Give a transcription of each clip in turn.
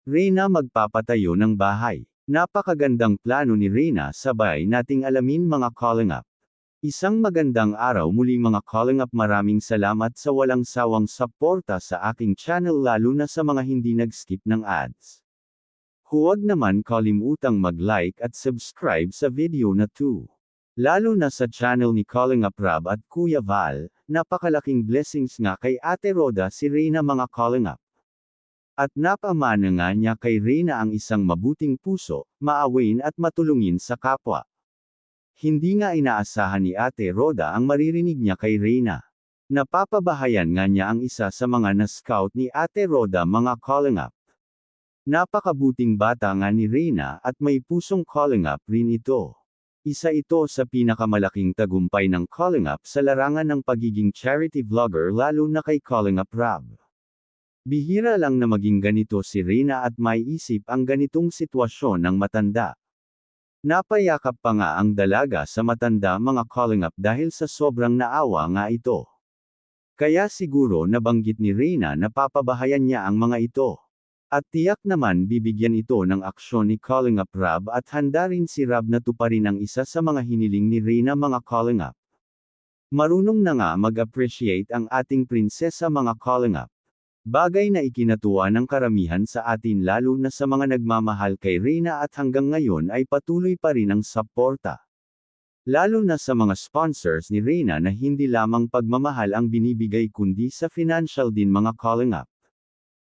Reyna magpapatayo ng bahay. Napakagandang plano ni Reyna, sabay nating alamin mga calling up. Isang magandang araw muli mga calling up, maraming salamat sa walang sawang suporta sa aking channel, lalo na sa mga hindi nag-skip ng ads. Huwag naman kalimutang mag-like at subscribe sa video na to. Lalo na sa channel ni Calling Up Rob at Kuya Val, napakalaking blessings nga kay Ate Roda si Reyna mga calling up. At napamana nga niya kay Reyna ang isang mabuting puso, maawain at matulungin sa kapwa. Hindi nga inaasahan ni Ate Roda ang maririnig niya kay Reyna. Napapabahayan nga niya ang isa sa mga na-scout ni Ate Roda mga calling up. Napakabuting bata nga ni Reyna at may pusong calling up rin ito. Isa ito sa pinakamalaking tagumpay ng calling up sa larangan ng pagiging charity vlogger, lalo na kay Calling Up Rob. Bihira lang na maging ganito si Reyna at may isip ang ganitong sitwasyon ng matanda. Napayakap pa nga ang dalaga sa matanda mga calling up dahil sa sobrang naawa nga ito. Kaya siguro nabanggit ni Reyna na papabahayan niya ang mga ito. At tiyak naman bibigyan ito ng aksyon ni Calling Up Rob, at handa rin si Rob na tuparin ang isa sa mga hiniling ni Reyna mga calling up. Marunong na nga mag-appreciate ang ating prinsesa mga calling up. Bagay na ikinatuwa ng karamihan sa atin, lalo na sa mga nagmamahal kay Reyna at hanggang ngayon ay patuloy pa rin ang suporta. Lalo na sa mga sponsors ni Reyna na hindi lamang pagmamahal ang binibigay kundi sa financial din mga calling up.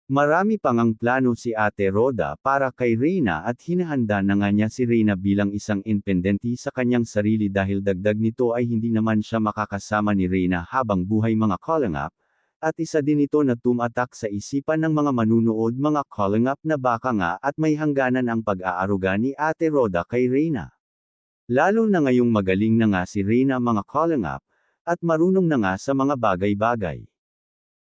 Marami pang ang plano si Ate Roda para kay Reyna at hinahanda na nga niya si Reyna bilang isang independente sa kanyang sarili, dahil dagdag nito ay hindi naman siya makakasama ni Reyna habang buhay mga calling up. At isa din ito na tumatak sa isipan ng mga manunood mga calling up na baka nga at may hangganan ang pag-aaruga ni Ate Roda kay Reyna. Lalo na ngayong magaling na nga si Reyna mga calling up, at marunong na nga sa mga bagay-bagay.